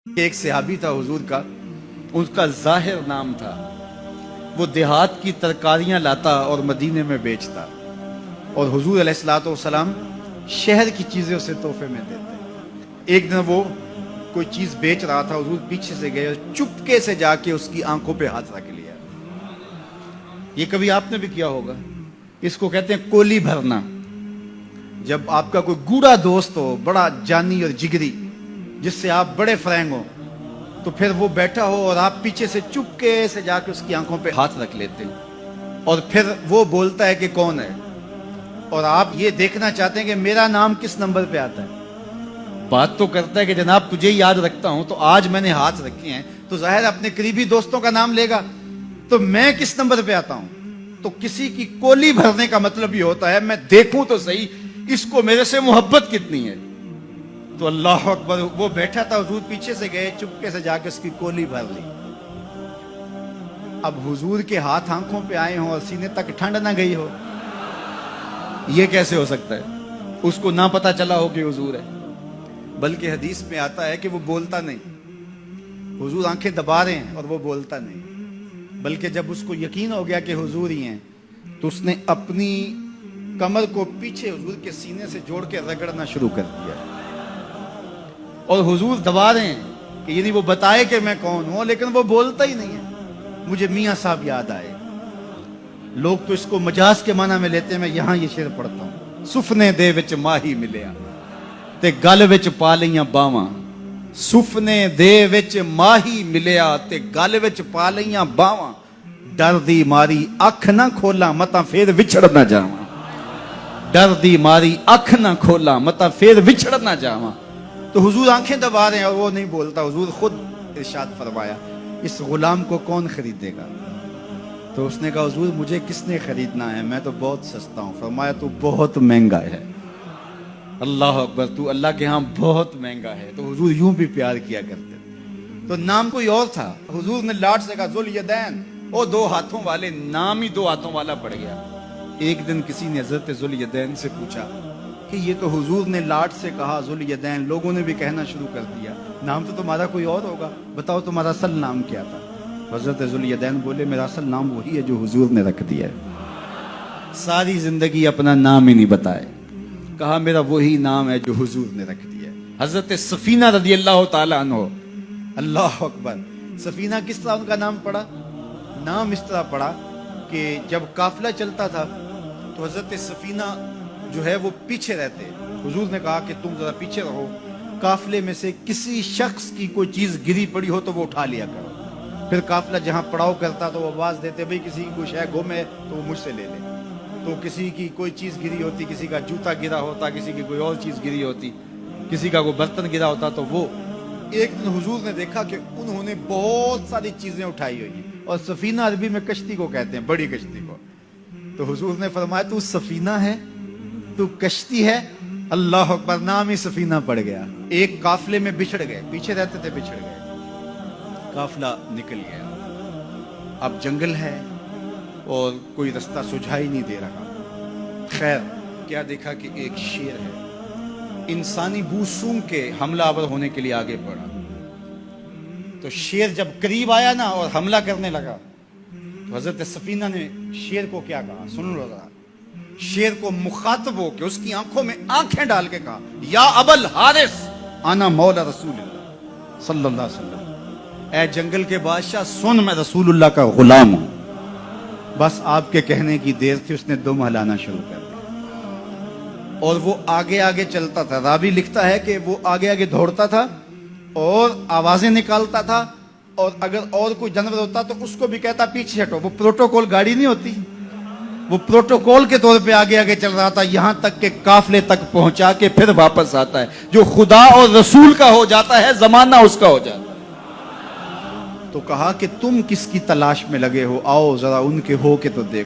ایک صحابی تھا حضور کا، اس کا ظاہر نام تھا، وہ دیہات کی ترکاریاں لاتا اور مدینے میں بیچتا، اور حضور علیہ الصلوۃ والسلام شہر کی چیزیں اسے تحفے میں دیتے۔ ایک دن وہ کوئی چیز بیچ رہا تھا، حضور پیچھے سے گئے، چپکے سے جا کے اس کی آنکھوں پہ ہاتھ رکھ لیا۔ یہ کبھی آپ نے بھی کیا ہوگا، اس کو کہتے ہیں کولی بھرنا۔ جب آپ کا کوئی گوڑا دوست ہو، بڑا جانی اور جگری، جس سے آپ بڑے فرینگ ہو، تو پھر وہ بیٹھا ہو اور آپ پیچھے سے چپکے سے جا کے اس کی آنکھوں پہ ہاتھ رکھ لیتے ہیں، اور پھر وہ بولتا ہے کہ کون ہے، اور آپ یہ دیکھنا چاہتے ہیں کہ میرا نام کس نمبر پہ آتا ہے۔ بات تو کرتا ہے کہ جناب تجھے یاد رکھتا ہوں، تو آج میں نے ہاتھ رکھے ہیں، تو ظاہر اپنے قریبی دوستوں کا نام لے گا، تو میں کس نمبر پہ آتا ہوں۔ تو کسی کی کولی بھرنے کا مطلب یہ ہوتا ہے میں دیکھوں تو صحیح اس کو میرے سے محبت کتنی ہے۔ تو اللہ اکبر، وہ بیٹھا تھا، حضور پیچھے سے گئے، چپکے سے جا کے اس کی کولی بھر لی۔ اب حضور کے ہاتھ آنکھوں پہ آئے ہوں اور سینے تک ٹھنڈ نہ گئی ہو، یہ کیسے ہو سکتا ہے؟ اس کو نہ پتا چلا ہو کہ حضور ہے۔ بلکہ حدیث میں آتا ہے کہ وہ بولتا نہیں، حضور آنکھیں دبا رہے ہیں اور وہ بولتا نہیں، بلکہ جب اس کو یقین ہو گیا کہ حضور ہی ہیں، تو اس نے اپنی کمر کو پیچھے حضور کے سینے سے جوڑ کے رگڑنا شروع کر دیا، اور حضور دبا رہے ہیں کہ یعنی وہ بتائے کہ میں کون ہوں، لیکن وہ بولتا ہی نہیں ہے۔ مجھے میاں صاحب یاد آئے، لوگ تو اس کو مجاز کے معنی میں لیتے ہیں، میں یہاں یہ شعر پڑھتا ہوں۔ سفنے دے وچ ماہی ملیا تے گل وچ پا لیاں باواں، سفنے دے وچ ماہی ملیا تے گل وچ پا لیاں باواں، ڈر دی ماری اکھ نہ کھولاں متاں پھر وچھڑ نہ جاواں، ڈر دی ماری اکھ نہ کھولاں متاں پھر وچھڑ نہ جاواں۔ تو حضور آنکھیں دبا رہے ہیں اور وہ نہیں بولتا۔ حضور خود ارشاد فرمایا اس غلام کو کون خریدے گا؟ تو اس نے کہا حضور مجھے کس نے خریدنا ہے، میں تو بہت سستا ہوں۔ فرمایا تو بہت مہنگا ہے۔ اللہ اکبر، تو اللہ کے ہاں بہت مہنگا ہے۔ تو حضور یوں بھی پیار کیا کرتے۔ تو نام کوئی اور تھا، حضور نے لاٹ سے کہا ذوالیدین، وہ دو ہاتھوں والے، نام ہی دو ہاتھوں والا پڑ گیا۔ ایک دن کسی نے حضرت ذوالیدین سے پوچھا کہ یہ تو حضور نے لاٹ سے کہا ذوالیدین، لوگوں نے بھی کہنا شروع کر دیا، نام تو تمہارا کوئی اور ہوگا، بتاؤ تمہارا اصل نام کیا تھا؟ حضرت ذوالیدین بولے میرا اصل نام وہی ہے جو حضور نے رکھ دیا ہے۔ ساری زندگی اپنا نام ہی نہیں بتائے، کہا میرا وہی نام ہے جو حضور نے رکھ دیا ہے۔ حضرت سفینہ رضی اللہ تعالیٰ عنہ، اللہ اکبر، سفینہ کس طرح ان کا نام پڑا؟ نام اس طرح پڑا کہ جب قافلہ چلتا تھا تو حضرت سفینہ جو ہے وہ پیچھے رہتے، حضور نے کہا کہ تم ذرا پیچھے رہو، قافلے میں سے کسی شخص کی کوئی چیز گری پڑی ہو تو وہ اٹھا لیا کرو۔ پھر قافلہ جہاں پڑاؤ کرتا تو وہ آواز دیتے بھئی کسی کی کوئی شے گم ہے تو وہ مجھ سے لے لے۔ تو کسی کی کوئی چیز گری ہوتی، کسی کا جوتا گرا ہوتا، کسی کی کوئی اور چیز گری ہوتی، کسی کا کوئی برتن گرا ہوتا، تو وہ ایک دن حضور نے دیکھا کہ انہوں نے بہت ساری چیزیں اٹھائی ہوئی ہیں، اور سفینہ عربی میں کشتی کو کہتے ہیں، بڑی کشتی کو۔ تو حضور نے فرمایا تو سفینہ ہے، تو کشتی ہے؟ اللہ اکبر، نام ہی سفینہ پڑ گیا۔ ایک قافلے میں بچھڑ گئے، پیچھے رہتے تھے، بچھڑ گئے، قافلہ نکل گیا۔ اب جنگل ہے اور کوئی رستہ سجھائی نہیں دے رہا۔ خیر کیا دیکھا کہ ایک شیر ہے، انسانی بو سونگ کے حملہ آور ہونے کے لیے آگے بڑھا۔ تو شیر جب قریب آیا نا اور حملہ کرنے لگا، تو حضرت سفینہ نے شیر کو کیا کہا، سن لو ذرا۔ شیر کو مخاطب ہو کے اس کی آنکھوں میں آنکھیں ڈال کے کہا یا ابل حارث انا مولا رسول اللہ صلی اللہ علیہ وسلم، اے جنگل کے بادشاہ سن، میں رسول اللہ کا غلام ہوں۔ بس آپ کے کہنے کی دیر تھی، اس نے دم ہلانا شروع کر دیا، اور وہ آگے آگے چلتا تھا۔ راوی لکھتا ہے کہ وہ آگے آگے دوڑتا تھا اور آوازیں نکالتا تھا، اور اگر اور کوئی جانور ہوتا تو اس کو بھی کہتا پیچھے ہٹو۔ وہ پروٹوکول گاڑی نہیں ہوتی، وہ پروٹوکول کے طور پہ آگے آگے چل رہا تھا، یہاں تک کہ قافلے تک پہنچا کے پھر واپس آتا ہے۔ جو خدا اور رسول کا ہو جاتا ہے، زمانہ اس کا ہو جاتا ہے۔ تو کہا کہ تم کس کی تلاش میں لگے ہو، آؤ ذرا ان کے ہو کے تو دیکھو۔